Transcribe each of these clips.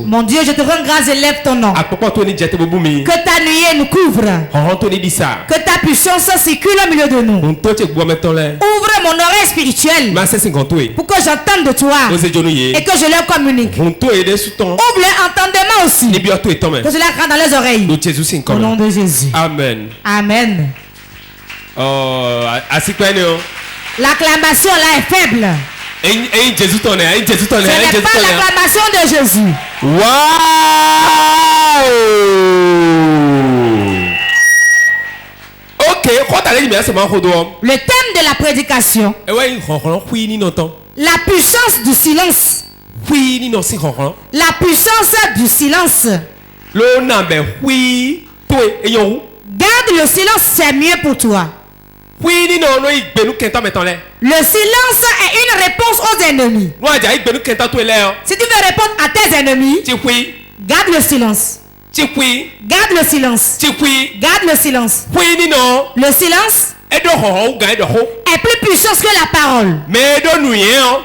Mon Dieu, je te rends grâce et lève ton nom. Que ta nuée nous couvre. Que ta puissance circule au milieu de nous. Ouvre mon oreille spirituelle pour que j'entende de toi et que je leur communique. Ouvre leur entendement aussi. Que cela rentre dans les oreilles. Au nom de Jésus. Amen. Amen. L'acclamation là est faible. Ce n'est pas l'acclamation de Jésus. Wow! Ok, le thème de la prédication, la puissance du silence. La puissance du silence. Garde le silence, c'est mieux pour toi. Le silence est une réponse aux ennemis. Si tu veux répondre à tes ennemis, garde le silence. Garde le silence. Garde le silence. Le silence est plus puissant que la parole.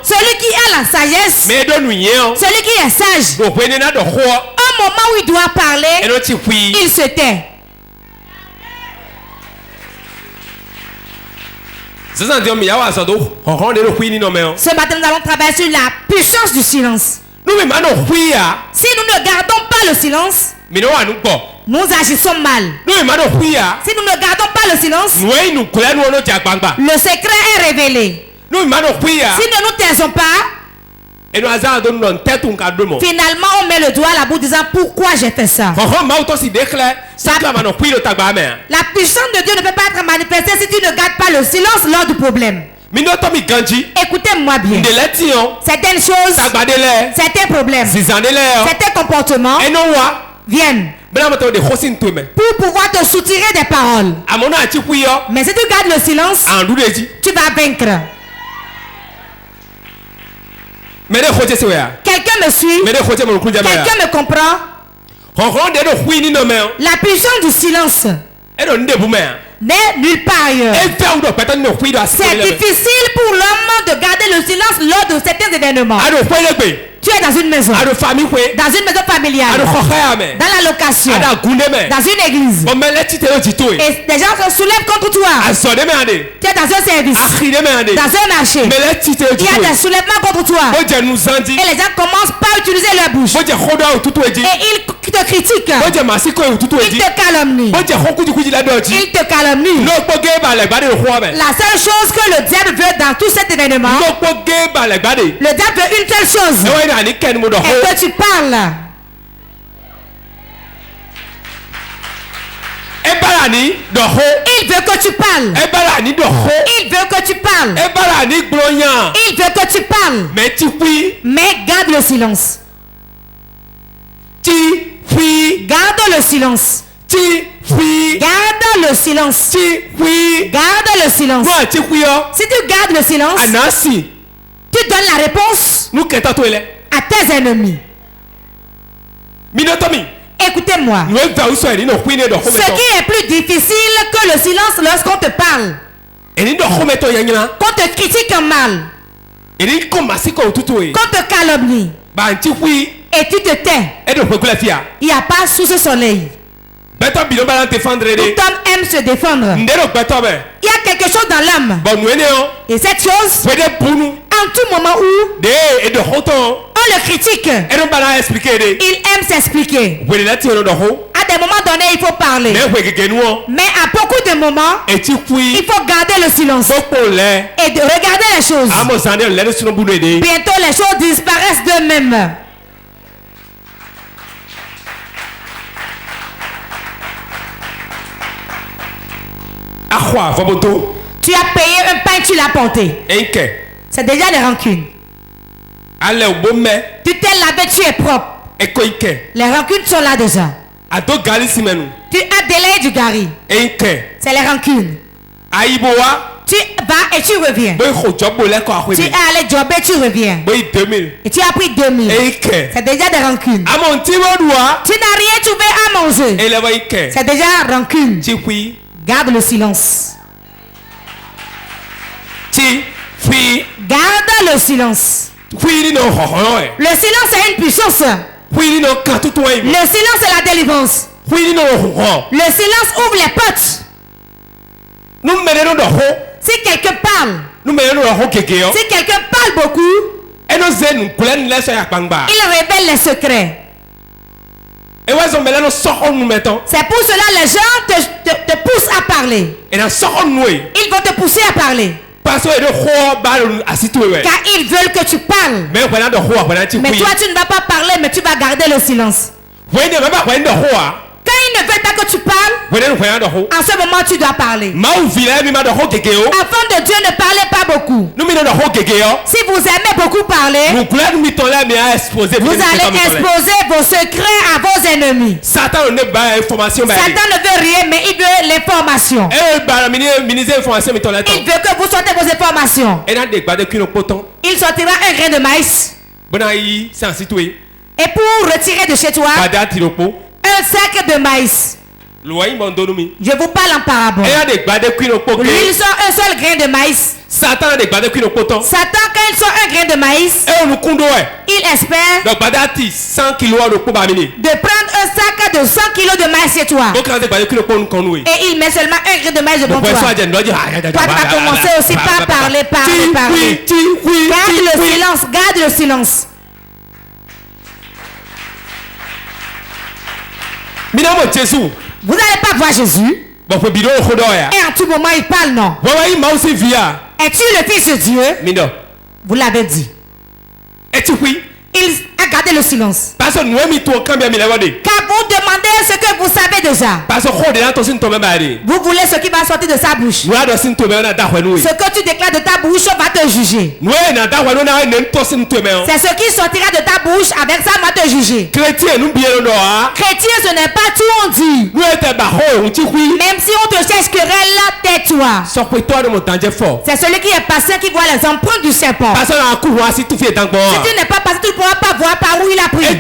Celui qui a la sagesse, celui qui est sage, au moment où il doit parler, il se tait. Ce matin, nous allons travailler sur la puissance du silence. Si nous ne gardons pas le silence, nous agissons mal. Si nous ne gardons pas le silence, le secret est révélé. Si nous ne nous taisons pas, finalement on met le doigt à la bouche disant pourquoi j'ai fait ça. La puissance de Dieu ne peut pas être manifestée si tu ne gardes pas le silence lors du problème. Écoutez-moi bien. Certaines choses, certains problèmes, certains comportements viennent pour pouvoir te soutirer des paroles. Mais si tu gardes le silence, tu vas vaincre. Quelqu'un me suit? Quelqu'un me comprend? La puissance du silence n'est nulle part ailleurs. C'est difficile pour l'homme de garder le silence lors de certains événements. Tu es dans une maison, dans une maison familiale, dans la location, dans une église, et des gens se soulèvent contre toi. Tu es dans un service, dans un marché, il y a des soulèvements contre toi, et les gens commencent par utiliser leur bouche, et ils te critiquent, ils te calomnient, ils te calomnient. La seule chose que le diable veut dans tout cet événement, le diable veut une seule chose, et que tu parles. Il veut que tu parles. Il veut que tu parles. Il veut que tu parles. Mais garde le silence. Garde le silence. Garde le silence. Garde le silence. Si tu gardes le silence, tu donnes la réponse à tes ennemis. Écoutez-moi. Ce qui est plus difficile que le silence lorsqu'on te parle, qu'on te critique mal, qu'on te calomnie, et tu te tais. Il n'y a pas sous ce soleil. Tout homme aime se défendre. Il y a quelque chose dans l'âme. Et cette chose, en tout moment où on le critique, il aime s'expliquer. À des moments donnés, il faut parler. Mais à beaucoup de moments, il faut garder le silence et de regarder les choses. Bientôt, les choses disparaissent d'eux-mêmes. Tu as payé un pain, tu l'as porté. C'est déjà des rancunes. Tu t'es lavé, tu es propre. Les rancunes sont là déjà. Tu as délayé du gari. C'est les rancunes. Tu vas et tu reviens. Tu es allé jobber, tu reviens. Et tu as pris 2000. C'est déjà des rancunes. Tu n'as rien trouvé à manger. C'est déjà rancune. Garde le silence. Garde le silence. Le silence a une puissance. Le silence est la délivrance. Le silence ouvre les portes. Si quelqu'un parle, si quelqu'un parle beaucoup, il révèle les secrets. C'est pour cela les gens te poussent à parler. Ils vont te pousser à parler. Car ils veulent que tu parles. Mais toi tu ne vas pas parler, mais tu vas garder le silence. Quand ils ne veulent pas que tu parles, en ce moment tu dois parler. Enfant de Dieu, ne parlez pas beaucoup. Si vous aimez beaucoup parler, vous allez exposer vos secrets à vos ennemis. Satan ne veut rien, mais il veut l'information. Il veut que vous sortez vos informations. Il sortira un grain de maïs. Et pour retirer de chez toi un sac de maïs. Je vous parle en parabole. Lui, il sort un seul grain de maïs. Satan, quand il sort un grain de maïs, il espère de prendre un sac de 100 kilos de maïs chez toi. Et il met seulement un grain de maïs devant toi. Toi, tu vas commencer aussi par parler. Garde le silence. Vous n'allez pas voir Jésus. Et en tout moment il parle, non. Es-tu le fils de Dieu? Vous l'avez dit. Il a gardé le silence. Car vous demandez ce que vous savez déjà. Vous voulez ce qui va sortir de sa bouche. Ce que tu déclares de ta bouche va te juger. C'est ce qui sortira de ta bouche, avec ça va te juger. Chrétien, ce n'est pas tout on dit. Même si on te cherche querelle, tais-toi. C'est celui qui est patient qui voit les empreintes du serpent. Si tu n'es pas patient, tu ne pourras pas voir par où il a pris. À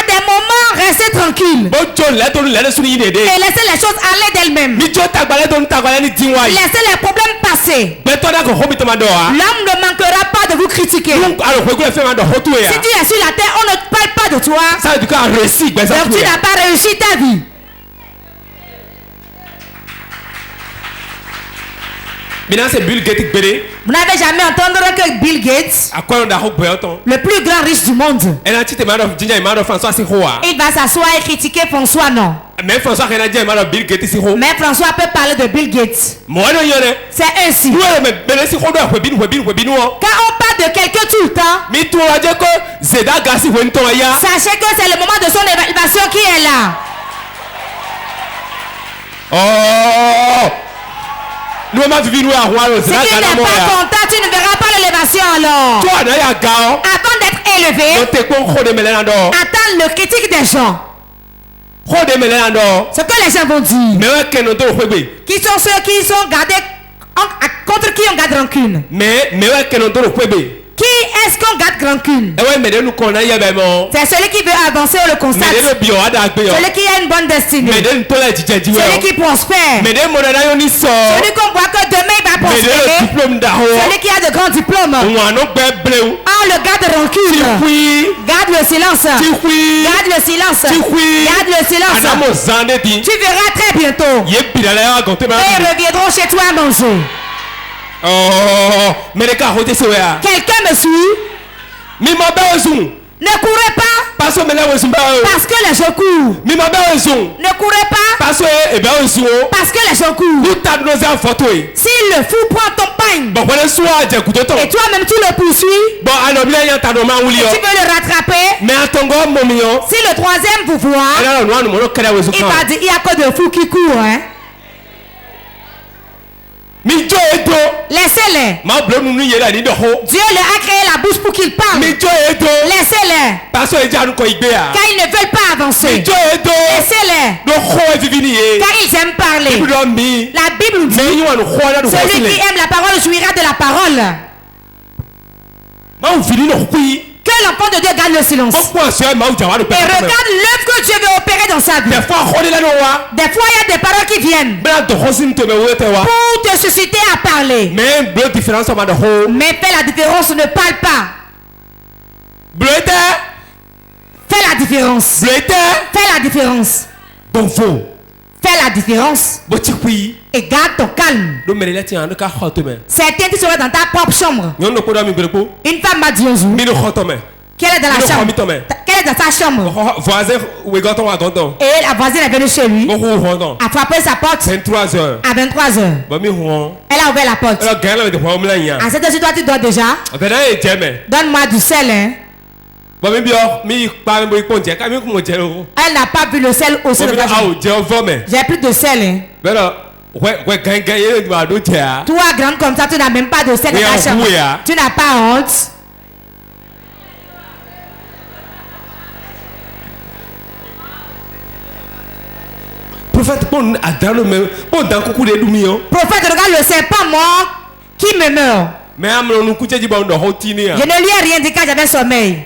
des moments, restez tranquille. Et laissez les choses aller d'elles-mêmes. Laissez les problèmes passer. L'homme ne manquera pas de vous critiquer. Si tu es sur la terre, on ne parle pas de toi. Donc tu n'as pas réussi ta vie. Vous n'avez jamais entendu que Bill Gates, le plus grand riche du monde, il va s'asseoir et critiquer François, non. Mais François peut parler de Bill Gates. C'est ainsi. Quand on parle de quelqu'un tout le temps, sachez que c'est le moment de son évaluation qui est là. Oh! Si tu n'es pas content, tu ne verras pas l'élévation alors. Avant d'être élevé, attends le critique des gens. Ce que les gens vont dire. Qui sont ceux qui sont gardés contre qui on garde rancune. Qui est-ce qu'on garde rancune? C'est celui qui veut avancer, on le constate. Celui qui a une bonne destinée. Celui qui prospère. Celui qu'on voit que demain il va prospérer. Celui qui a de grands diplômes. On le garde rancune. Garde le silence. Garde le silence. Garde le silence. Tu verras très bientôt. Et ils reviendront chez toi à manger. Quelqu'un me suit? Ne courez pas parce que les gens courent. Ne courez pas parce que les gens courent. Si le fou prend ton pain et toi-même tu le poursuis et tu veux le rattraper, si le troisième vous voit, il va dire il y a que de fous qui courent, hein? Laissez-les. Dieu leur a créé la bouche pour qu'ils parlent. Laissez-les. Car ils ne veulent pas avancer. Laissez-les. Car ils aiment parler. La Bible dit celui qui aime la parole jouira de la parole. Que l'enfant de Dieu garde le silence. Et regarde l'œuvre que Dieu veut opérer dans sa vie. Des fois, il y a des paroles qui viennent pour te susciter à parler. Mais fais la différence, ne parle pas. Fais la différence. Fais la différence. Fais la différence. Et garde ton calme. Certains qui seraient dans ta propre chambre. Une femme m'a dit un jour qu'elle est dans la chambre. Qu'elle est dans sa chambre. Et la voisine est venue chez lui. A frappé sa porte. À 23h. Elle a ouvert la porte. À cette heure-ci, toi tu dors déjà. Donne-moi du sel. Hein. Elle n'a pas vu le sel au sein de la chambre. J'ai plus de sel. Hein. Toi, grande comme ça, tu n'as même pas de sel dans ta chambre. Tu n'as pas honte. Prophète, regarde le serpent mort qui me meurt. Je ne lui ai rien dit quand j'avais sommeil.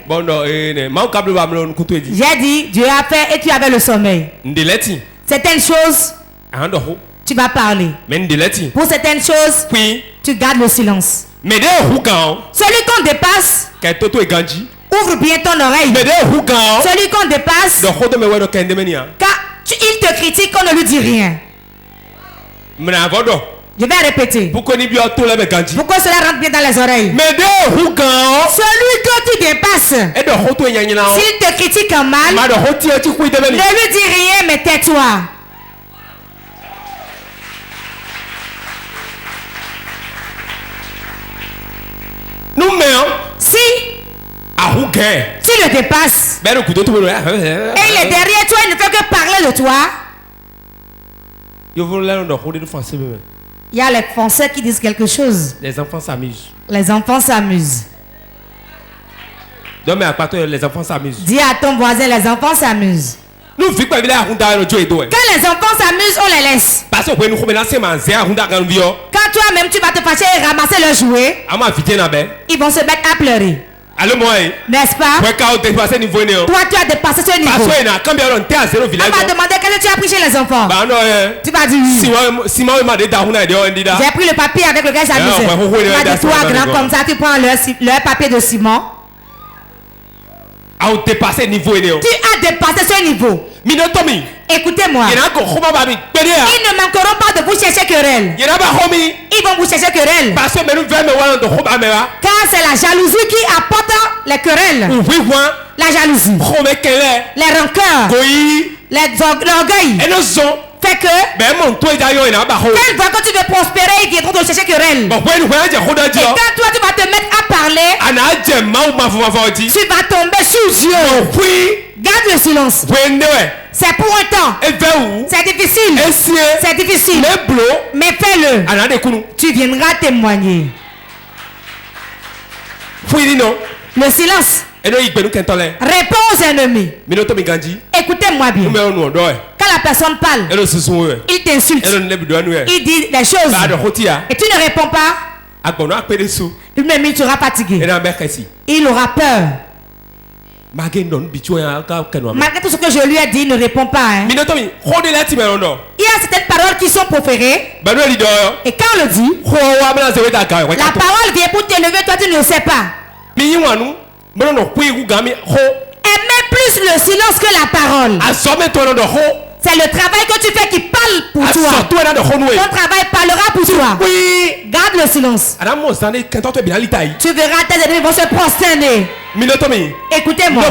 J'ai dit, Dieu a fait et tu avais le sommeil. Certaines choses, tu vas parler. Pour certaines choses, tu gardes le silence. Celui qu'on dépasse, ouvre bien ton oreille. Celui qu'on dépasse, car il te critique, on ne lui dit rien. Je vais répéter. Pourquoi cela rentre bien dans les oreilles? Celui que tu dépasses, s'il te critique en mal, ne lui dis rien, mais tais-toi. Si tu le dépasses et il est derrière toi, il ne fait que parler de toi. Il y a les Français qui disent quelque chose. Les enfants s'amusent. Les enfants s'amusent. Les enfants s'amusent. Dis à ton voisin, les enfants s'amusent. Quand les enfants s'amusent, on les laisse. Quand toi-même tu vas te fâcher et ramasser le jouet, ils vont se mettre à pleurer. N'est-ce pas? Toi tu as dépassé ce niveau. On va demander qu'est-ce que tu as pris chez les enfants. Tu vas dire oui. J'ai pris le papier avec lequel j'amusais. Tu vas dire toi grand comme ça, tu prends leur papier de ciment. Tu as dépassé ce niveau. Écoutez-moi. Ils ne manqueront pas de vous chercher querelle. Ils vont vous chercher querelle. Car c'est la jalousie qui apporte les querelles. La jalousie. Les rancœurs. L'orgueil. Fait que quelle fois que tu veux prospérer, ils viendront te chercher querelle. Et quand toi tu vas te mettre à parler, tu vas tomber sous Dieu. Garde le silence. C'est pour un temps. C'est difficile. C'est difficile. Mais fais-le. Tu viendras témoigner. Le silence répond aux ennemis. Écoutez-moi bien. Quand la personne parle, il t'insulte. Il dit des choses. Et tu ne réponds pas. Lui-même il sera fatigué. Il aura peur. Malgré tout ce que je lui ai dit, il ne répond pas. Hein. Il y a certaines paroles qui sont proférées. Et quand on le dit, la parole vient pour t'élever, toi tu ne le sais pas. Aimez plus le silence que la parole. C'est le travail que tu fais qui parle pour toi. Ton travail parlera pour toi. Garde le silence. Tu verras tes ennemis vont se prosterner. Écoutez-moi.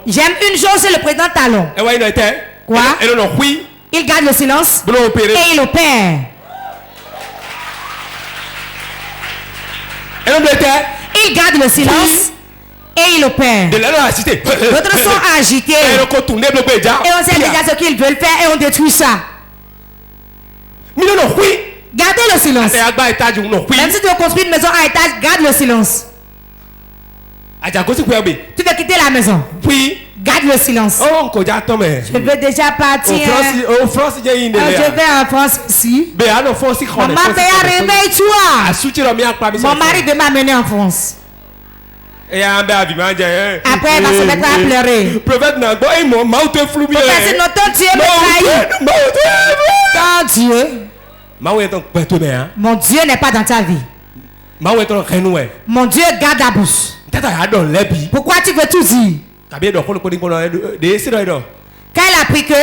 J'aime une chose, c'est le président Talon. Quoi? Il garde le silence et il opère. Il garde le silence et il opère. D'autres sont agités. Et on sait déjà ce qu'ils veulent faire et on détruit ça. Gardez le silence. Même si tu veux construire une maison à étage, garde le silence. Tu veux quitter la maison. Garde le silence. Je veux déjà partir. Je vais en France ici. Maman, réveille-toi. Mon mari veut m'amener en France. Après, elle va se mettre à pleurer. Prophète ton Dieu me trahit. Ton Dieu. Mon Dieu n'est pas dans ta vie. Mon Dieu garde la bouche. Pourquoi tu veux tout dire? Quand elle a pris que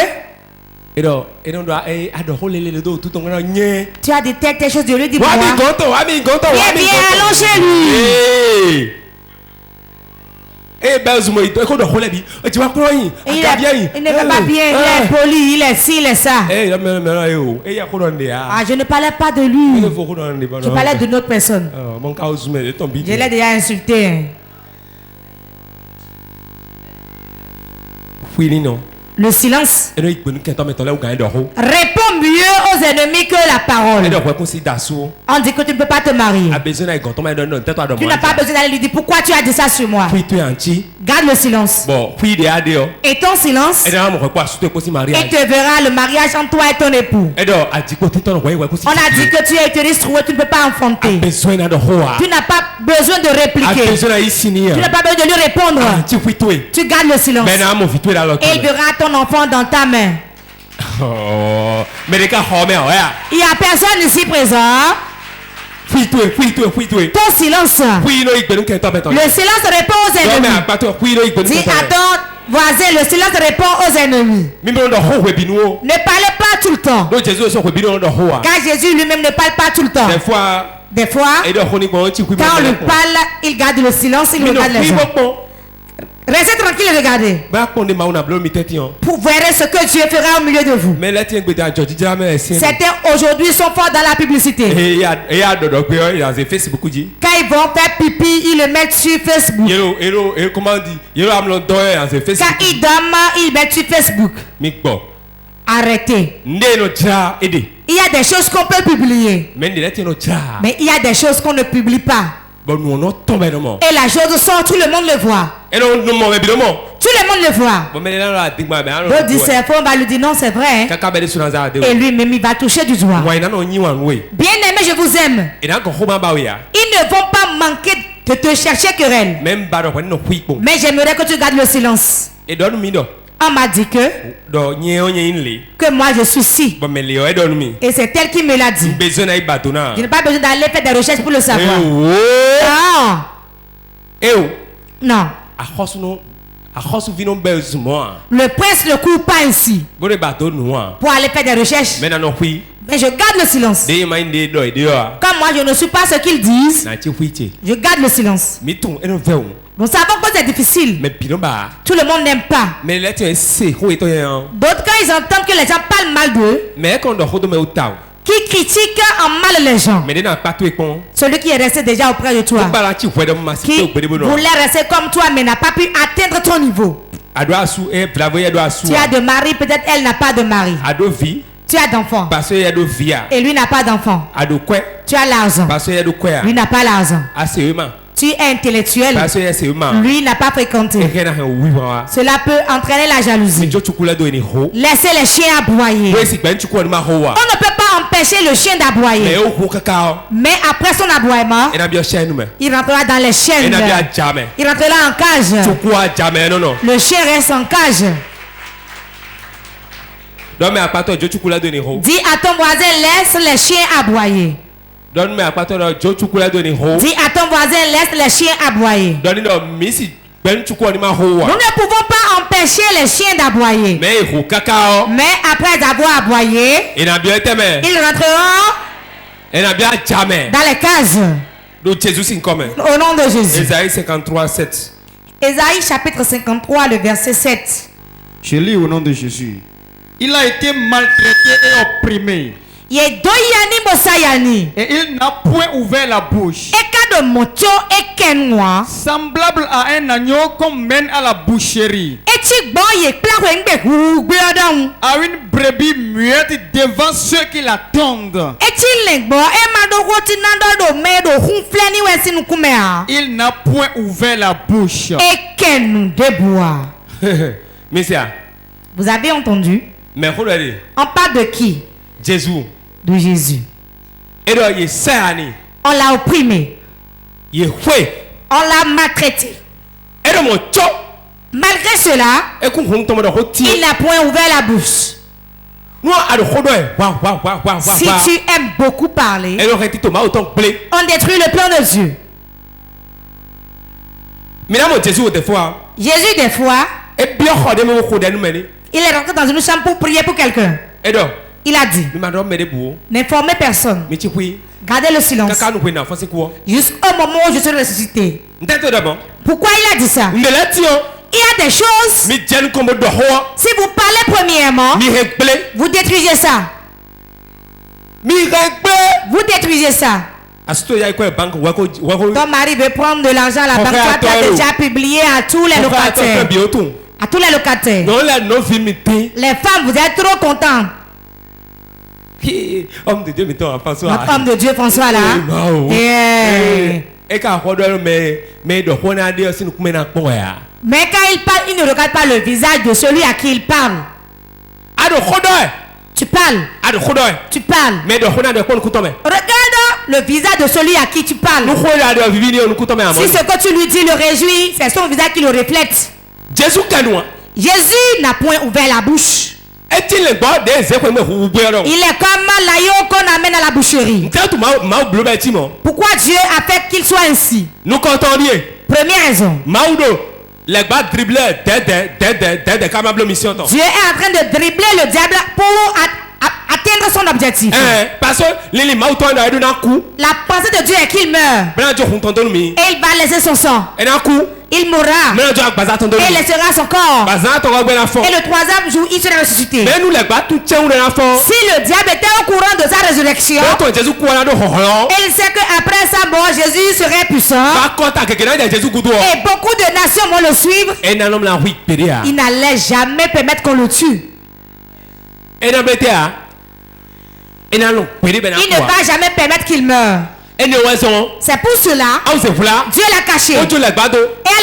tu as dit telle chose, Dieu lui dit viens, allons chez lui. Il ne va pas bien, il est poli, il est ci, il est ça. Je ne parlais pas de lui. Je parlais d'une autre personne. Je l'ai déjà insulté. Le silence répond mieux aux ennemis que la parole. On dit que tu ne peux pas te marier. Tu n'as pas besoin d'aller lui dire pourquoi tu as dit ça sur moi. Garde le silence. Et ton silence, et tu verras le mariage entre toi et ton époux. On a dit que tu es trouvé, tu ne peux pas enfanter. Tu n'as pas besoin de répliquer. Tu n'as pas besoin de lui répondre. Tu gardes le silence. Et il verra ton enfant dans ta main. Il n'y a personne ici présent. Ton silence. Le silence répond aux ennemis. Dis à ton voisin, le silence répond aux ennemis. Ne parlez pas tout le temps. Car Jésus lui-même ne parle pas tout le temps. Des fois, quand on lui parle, il garde le silence, il regarde les gens. Restez tranquille et regardez. Vous verrez ce que Dieu fera au milieu de vous. Certains aujourd'hui sont forts dans la publicité. Quand ils vont faire pipi, ils le mettent sur Facebook. Quand ils dorment, ils mettent sur Facebook. Arrêtez. Il y a des choses qu'on peut publier. Mais il y a des choses qu'on ne publie pas. Et la chose sort, tout le monde le voit. Tout le monde le voit. L'autre dit c'est faux, on va lui dire non, c'est vrai. Et lui-même, il va toucher du doigt. Bien aimé, je vous aime. Ils ne vont pas manquer de te chercher querelle. Mais j'aimerais que tu gardes le silence. On m'a dit que moi je suis si. Et c'est elle qui me l'a dit. Je n'ai pas besoin d'aller faire des recherches pour le savoir. Non. Le prince ne court pas ainsi pour aller faire des recherches. Mais je garde le silence. Comme moi je ne suis pas ce qu'ils disent, je garde le silence. Nous savons que c'est difficile. Tout le monde n'aime pas. D'autres, quand ils entendent que les gens parlent mal d'eux, qui critiquent en mal les gens, celui qui est resté déjà auprès de toi, qui voulait rester comme toi mais n'a pas pu atteindre ton niveau. Tu as de mari, peut-être elle n'a pas de mari. Tu as d'enfants et lui n'a pas d'enfants. Tu as l'argent, lui n'a pas l'argent. Tu es intellectuel, lui n'a pas fréquenté. Cela peut entraîner la jalousie. Laissez les chiens aboyer. On ne peut pas empêcher le chien d'aboyer. Mais après son aboiement, il rentrera dans les chaînes. Il rentrera en cage. Le chien reste en cage. Dis à ton voisin, laisse les chiens aboyer. Dis à ton voisin, laisse les chiens aboyer. Nous ne pouvons pas empêcher les chiens d'aboyer. Mais après avoir aboyé, ils rentreront dans les cases. Au nom de Jésus. Ésaïe 53, 7. Ésaïe chapitre 53, le verset 7. Je lis au nom de Jésus. Il a été maltraité et opprimé. Et il n'a point ouvert la bouche. Semblable à un agneau qu'on mène à la boucherie. À une brebis muette devant ceux qui l'attendent. Il n'a point ouvert la bouche. Vous avez entendu? On parle de qui? Jésus. De Jésus. On l'a opprimé. On l'a maltraité. Malgré cela, il n'a point ouvert la bouche. Si tu aimes beaucoup parler, on détruit le plan de Dieu. Jésus, des fois, il est rentré dans une chambre pour prier pour quelqu'un. Il a dit, n'informez personne. Gardez le silence. Jusqu'au moment où je serai ressuscité. Pourquoi il a dit ça? Il y a des choses. Si vous parlez premièrement, vous détruisez ça. Vous détruisez ça. Ton mari veut prendre de l'argent à la banque. Tu as déjà publié à tous les locataires. À tous les locataires. Les femmes, vous êtes trop contents. Homme de Dieu, mettons François. Notre homme de Dieu, François, là. Mais quand il parle, il ne regarde pas le visage de celui à qui il parle. Tu parles. Tu parles. Regarde le visage de celui à qui tu parles. Si ce que tu lui dis le réjouit, c'est son visage qui le reflète. Jésus n'a point ouvert la bouche. Il est comme l'agneau qu'on amène à la boucherie. Pourquoi Dieu a fait qu'il soit ainsi? Première raison. Dieu est en train de dribbler le diable pour atteindre son objectif. La pensée de Dieu est qu'il meurt. Et il va laisser son sang. Il mourra. Et il laissera son corps. Et le troisième jour, il sera ressuscité. Si le diable était au courant de sa résurrection, il sait qu'après sa mort, Jésus serait puissant. Et beaucoup de nations vont le suivre. Il n'allait jamais permettre qu'on le tue. Il ne va jamais permettre qu'il meure. C'est pour cela Dieu l'a caché et a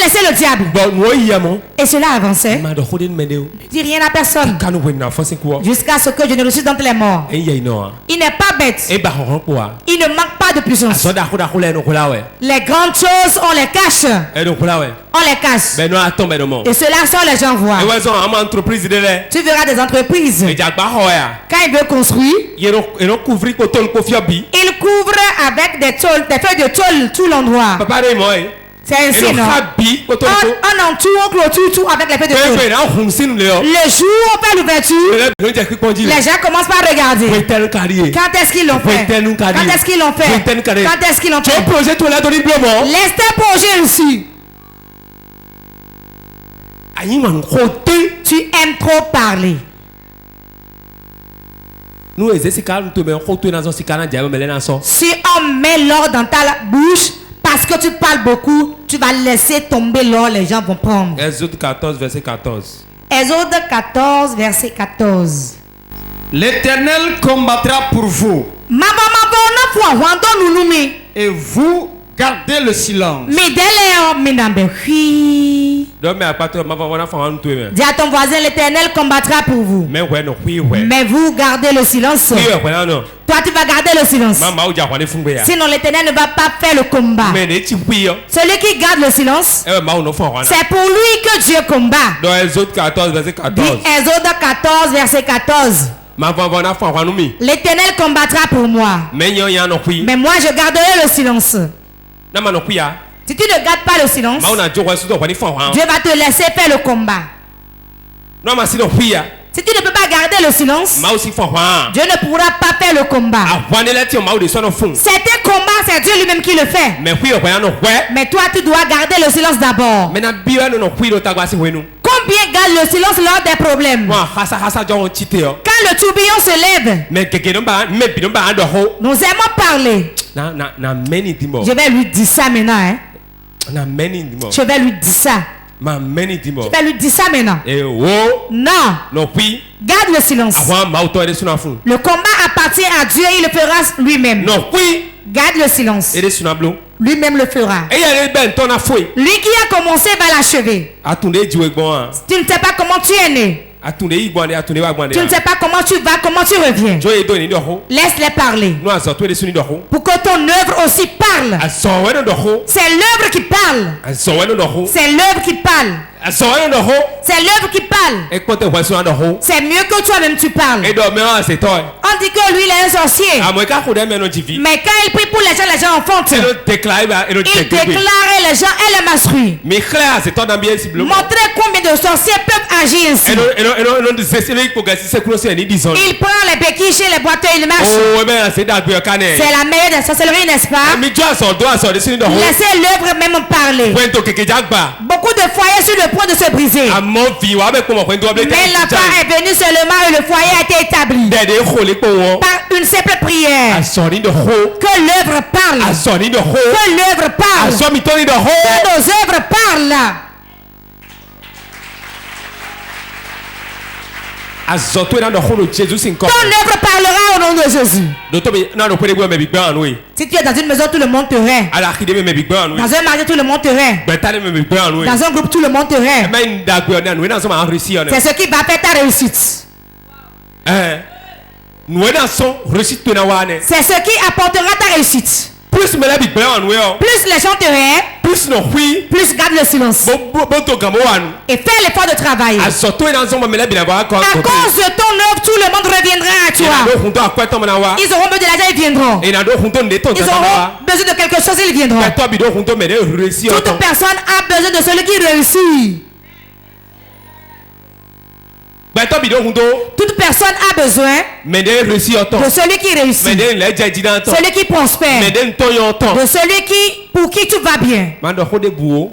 laissé le diable. Et cela avançait. Ne dit rien à personne jusqu'à ce que je ne ressuscite d'entre les morts. Il n'est pas bête. Il ne manque pas de puissance. Les grandes choses, on les cache. On les cache. Et cela sort, les gens voient. Tu verras des entreprises. Quand il veut construire, il couvre avec des feuilles de tôle tout l'endroit. C'est ainsi, non? On entoure, clôture tout avec les feuilles de tôle. Le jour où on fait l'ouverture, les gens commencent par regarder. Quand est-ce qu'ils l'ont fait? Quand est-ce qu'ils l'ont fait? Quand est-ce qu'ils l'ont fait? Laisse tes projets ici. Tu aimes trop parler. Si on met l'or dans ta bouche parce que tu parles beaucoup, tu vas laisser tomber l'or, les gens vont prendre. Exode 14, verset 14. Exode 14, verset 14. L'Éternel combattra pour vous. Et vous gardez le silence. Dis à ton voisin, l'Éternel combattra pour vous. Mais vous gardez le silence. Toi, tu vas garder le silence. Sinon, l'Éternel ne va pas faire le combat. Celui qui garde le silence, c'est pour lui que Dieu combat. Dans Exode 14, verset 14. Exode 14, verset 14. L'Éternel combattra pour moi. Mais moi, je garderai le silence. Si tu ne gardes pas le silence, Dieu va te laisser faire le combat. Si tu ne peux pas garder le silence, Dieu ne pourra pas faire le combat. Certains combats, c'est Dieu lui-même qui le fait. Mais toi, tu dois garder le silence d'abord. Combien garde le silence lors des problèmes? Quand le tourbillon se lève, nous aimons parler. Je vais lui dire ça maintenant. Hein? Je vais lui dire ça. Je vais lui dire ça maintenant. Non. Garde le silence. Le combat appartient à Dieu, il le fera lui-même. Garde le silence. Lui-même le fera. Lui qui a commencé va l'achever. Tu ne sais pas comment tu es né. Tu ne sais pas comment tu vas, comment tu reviens. Laisse-les parler. Pour que ton œuvre aussi parle. C'est l'œuvre qui parle. C'est l'œuvre qui parle. C'est l'œuvre qui parle. C'est mieux que toi-même tu parles. On dit que lui il est un sorcier. Mais quand il prie pour les gens enfantent. Il déclare et les gens elle est menstruée. Montrer combien de sorciers peuvent agir ainsi. Il prend les béquilles chez les boiteux, il marche. C'est la meilleure des sorcelleries, n'est-ce pas? Laissez l'œuvre même parler. Beaucoup de foyers sur le point de se briser. Mais la part est venue seulement et le foyer a été établi par une simple prière. Que l'œuvre parle. Que l'œuvre parle. Que nos œuvres parlent. Ton œuvre parlera au nom de Jésus. Si tu es dans une maison, tout le monde te hait. Dans un mariage, tout le monde te hait. Dans un groupe, tout le monde te hait. C'est ce qui va faire ta réussite. C'est ce qui apportera ta réussite. Plus les gens te haient, plus garde le silence. Et fais l'effort de travailler. À cause de ton œuvre, tout le monde reviendra à toi. Ils auront besoin de l'argent, ils viendront. Ils auront besoin de quelque chose, ils viendront. Toute personne a besoin de celui qui réussit. Toute personne a besoin de celui qui réussit, celui qui prospère, de celui pour qui tout va bien.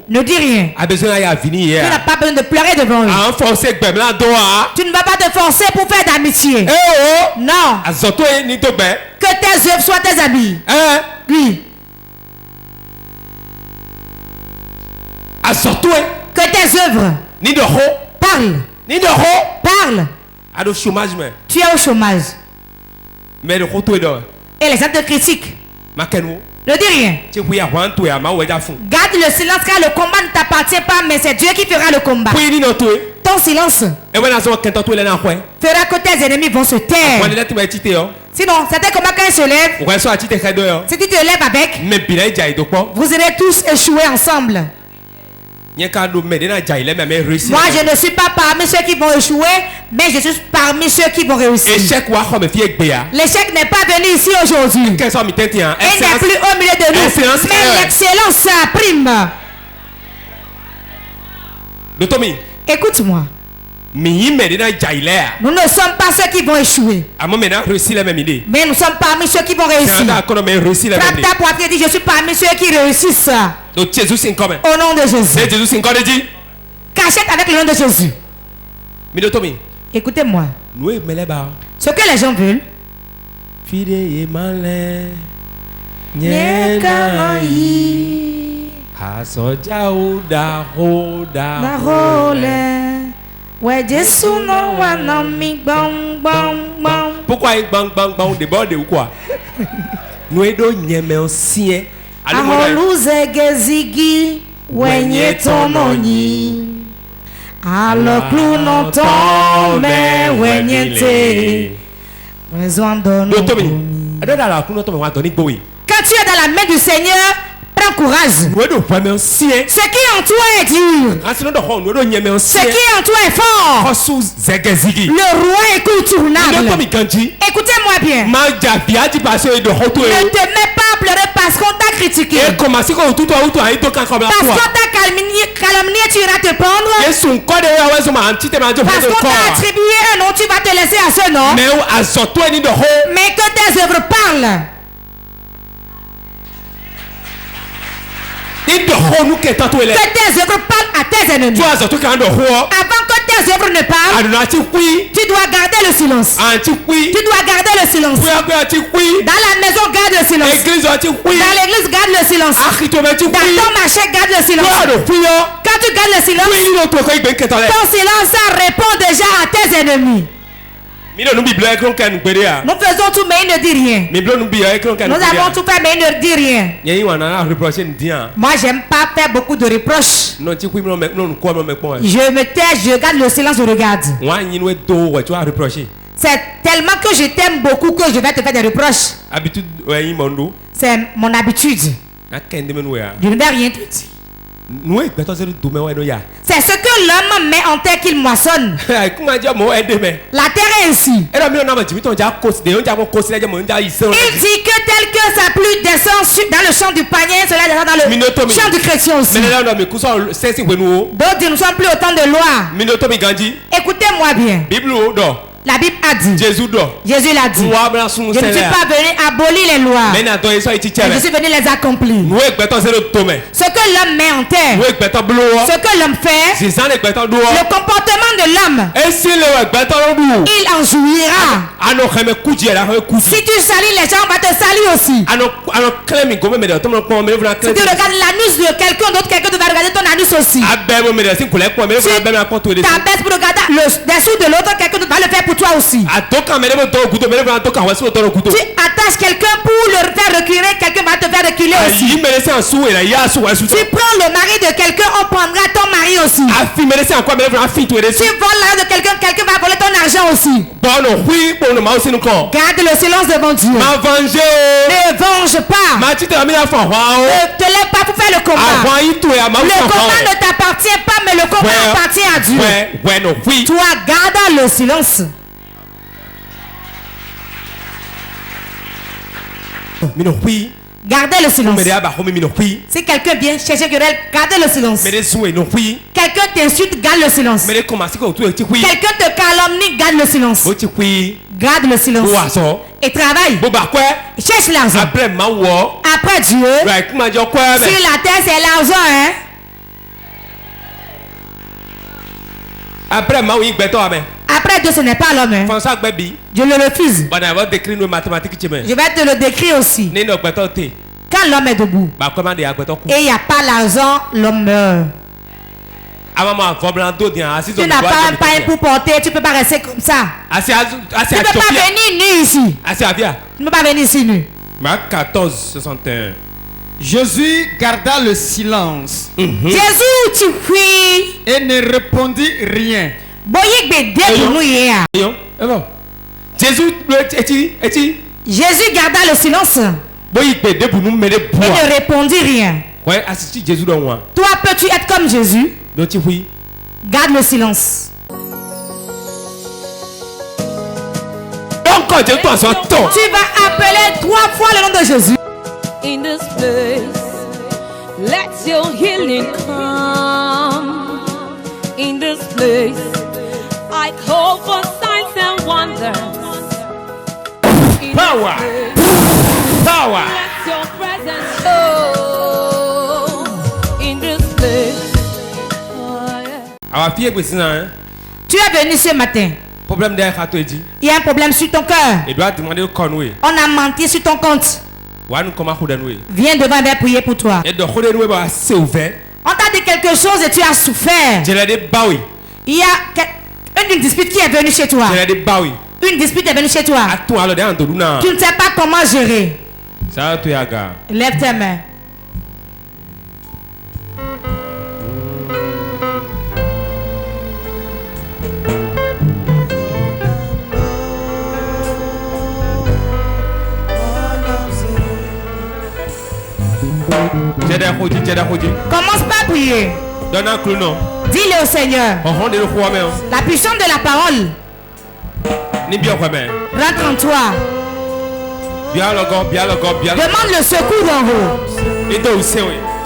Ne dis rien. Tu n'as pas besoin de pleurer devant lui. Tu ne vas pas te forcer pour faire d'amitié. Non. Que tes œuvres soient tes amis. Oui. Que tes œuvres parlent. Parle. Tu es au chômage. Et les gens te critiquent. Ne dis rien. Garde le silence car le combat ne t'appartient pas, mais c'est Dieu qui fera le combat. Ton silence fera que tes ennemis vont se taire. Sinon, c'était comment quand ils se lèvent. Si tu te lèves avec, vous allez tous échouer ensemble. Moi, je ne suis pas parmi ceux qui vont échouer, mais je suis parmi ceux qui vont réussir. L'échec n'est pas venu ici aujourd'hui. Il n'est plus au milieu de nous. Mais l'excellence, ça prime. Écoute-moi. Nous ne sommes pas ceux qui vont échouer. Mais nous sommes parmi ceux qui vont réussir. Frappe ta poitrine et dis, je suis parmi ceux qui réussissent. Au nom de Jésus. Cachette avec le nom de Jésus. Écoutez-moi. Ce que les gens veulent. Ouais, Jésus non wanami bang bang bang. Pourquoi bang bang bang de bord ou quoi? Nous edo nyeme osien. Aholuze gezigi wenye tononi. Alors clou non tombe wenye te. Besoin de nous. Quand tu es dans la main du Seigneur, prends courage. Ce qui en toi est dur. Ce qui en toi est fort. Le roi est contournable. Écoutez-moi bien. Ne te mets pas à pleurer parce qu'on t'a critiqué. Parce qu'on t'a calomnié, tu iras te prendre. Parce qu'on t'a attribué un nom, tu vas te laisser à ce nom. Mais que tes œuvres parlent. Que tes œuvres parlent à tes ennemis. Avant que tes œuvres ne parlent, tu dois garder le silence. Tu dois garder le silence. Dans la maison, garde le silence. Dans l'église, garde le silence. Dans ton marché, garde le silence. Quand tu gardes le silence, ton silence répond déjà à tes ennemis. Nous faisons tout, mais il ne dit rien. Nous avons tout fait, mais il ne dit rien. Moi, j'aime pas faire beaucoup de reproches. Je me tais, je garde le silence, je regarde. C'est tellement que je t'aime beaucoup que je vais te faire des reproches. C'est mon habitude. Je ne vais rien te dire. C'est ce que l'homme met en terre qu'il moissonne. La terre est ici. Il dit que tel que sa pluie descend dans le champ du panier, cela descend dans le champ du chrétien aussi. D'autres disent nous ne sommes plus au temps de loi. Écoutez-moi bien. La Bible a dit. Jésus l'a dit. Je ne suis pas venu abolir les lois. Mais je suis venu les accomplir. Ce que l'homme met en terre, ce que l'homme fait, le comportement de l'homme, il en jouira. Si tu salis les gens, on va te salir aussi. Si tu regardes l'anus de quelqu'un d'autre, quelqu'un va regarder ton anus aussi. Si tu t'abaisses pour regarder le dessous de l'autre, quelqu'un d'autre va le faire pour toi aussi. Tu attaches quelqu'un pour le faire reculer, quelqu'un va te faire reculer aussi. Tu prends le mari de quelqu'un, on prendra ton mari aussi. Tu voles l'argent de quelqu'un, quelqu'un va voler ton argent aussi. Garde le silence devant Dieu. Ne venge pas. Ne te lève pas pour faire le combat. Le combat ne t'appartient pas, mais le combat appartient à Dieu. Toi, garde le silence. Gardez le silence. Si quelqu'un vient chercher querelle, gardez le silence. Quelqu'un t'insulte, garde le silence. Quelqu'un te calomnie, garde le silence. Garde le silence. Et travaille. Cherche l'argent. Après Dieu, sur la terre, c'est l'argent. Hein? Après Dieu, ce n'est pas l'homme. Hein? Je le refuse. Je vais te le décrire aussi. Quand l'homme est debout et il n'y a pas l'argent, l'homme meurt. Tu n'as pas un pain pour porter, tu ne peux pas rester comme ça. Tu ne peux pas venir nu ici. Tu ne peux pas venir ici nu. Marc 14, 61. Jésus garda le silence. Jésus, tu fuis. Et ne répondit rien. Jésus garda le silence. Il ne répondit rien. Toi, peux-tu être comme Jésus? Garde le silence. Tu vas appeler 3 fois le nom de Jésus. In this place, let your healing come. In this place, I call for signs and wonders. Power. Power. Let your presence show. In this place. Tu es venu ce matin. Il y a un problème sur ton cœur. On a menti sur ton compte. Viens devant, et prier pour toi. On t'a dit quelque chose et tu as souffert. Il y a une dispute qui est venue chez toi. Une dispute est venue chez toi. Tu ne sais pas comment gérer. Lève tes mains. Commence pas à prier. Dis-le au Seigneur. La puissance de la parole rentre en toi. Demande le secours d'en haut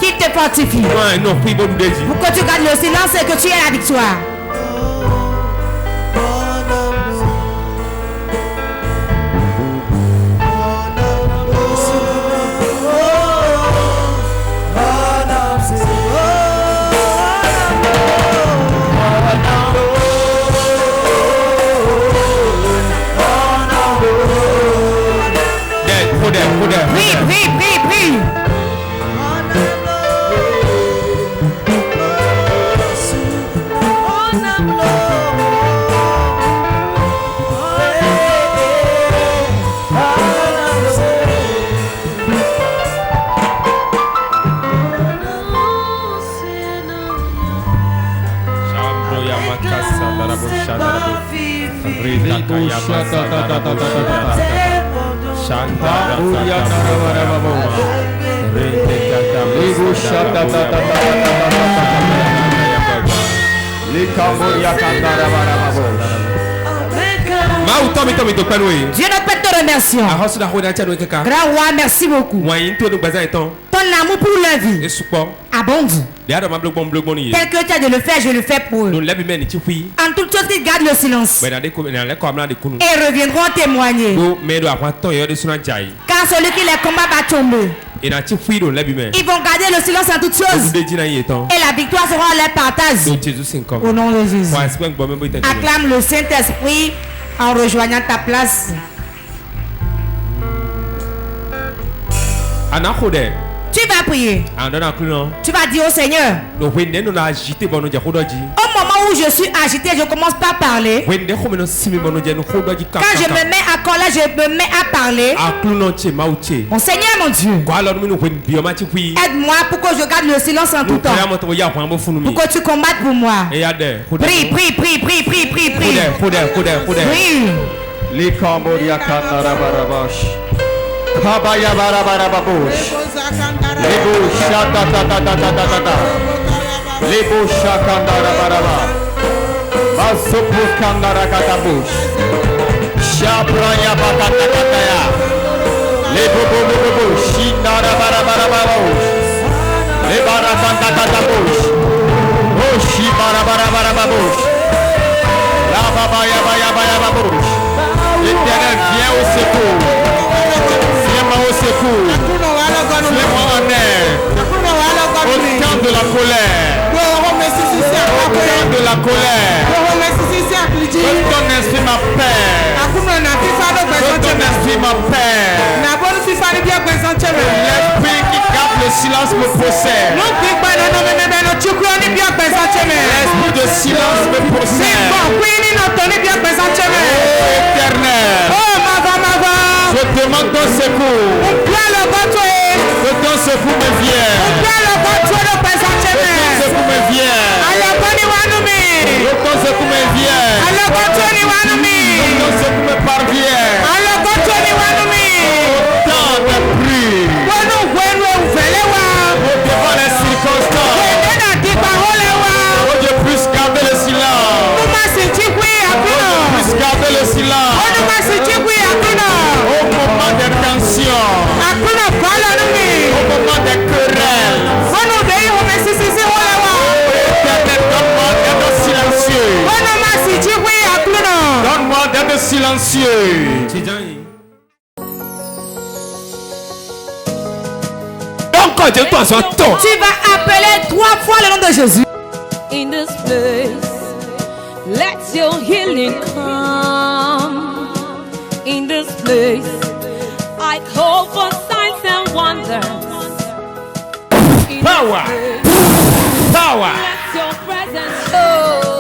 qui te fortifie pour que tu gardes le silence et que tu aies la victoire. Prie. Dieu notre Père te remercie. Grand roi, merci beaucoup. Ton amour pour la vie abonde. Tel que tu as de le faire, je le fais pour eux. En toute chose, ils gardent le silence et reviendront témoigner. Car celui qui les combat va tomber. Ils vont garder le silence en toutes choses. Et la victoire sera leur partage. Au nom de Jésus. Acclame le Saint-Esprit en rejoignant ta place. Tu vas prier. Tu vas dire au Seigneur. Au moment où je suis agité, je commence par parler. Quand je me mets à colère, je me mets à parler. Mon Seigneur, mon Dieu, aide-moi pour que je garde le silence en tout temps. Pour que tu combattes pour moi. Prie, prie, prie, prie, prie, prie, prie. Les Cambodia Kanarabash. Kabaya Barababush. Lebo Shata Tata Tata. Lebo Shakandara Baraba. Basopu Kandara Katabush. Shabraya Bakatakataya. Lebo Bobo Shindara Barababush. Lebara Kandakatabush. Oshi Barabarababush. La Babaya Baya Babush. L'Éternel vient au secours. Viens-moi au secours. Viens-moi en aide. Au temps de la colère. Au temps de la colère. Donne ton esprit ma paix. Donne ton esprit ma paix. L'esprit qui garde le silence me possède. L'esprit de silence me possède. Éternel, je demande ton secours. Que ton secours me vienne. Que ton secours me vienne. Que ton secours me vienne. Que ton secours me parvienne. Autant de pluie. Devant les circonstances. Oh, je puisse garder le silence. Garder le silence. Au moment des tensions. Au moment des querelles. Éternel, donne-moi d'être silencieux. Donne-moi d'être silencieux. Tu vas appeler 3 fois le nom de Jésus. In this place, let your healing come. In this place, I call for signs and wonders. Power. Power. Let your presence show.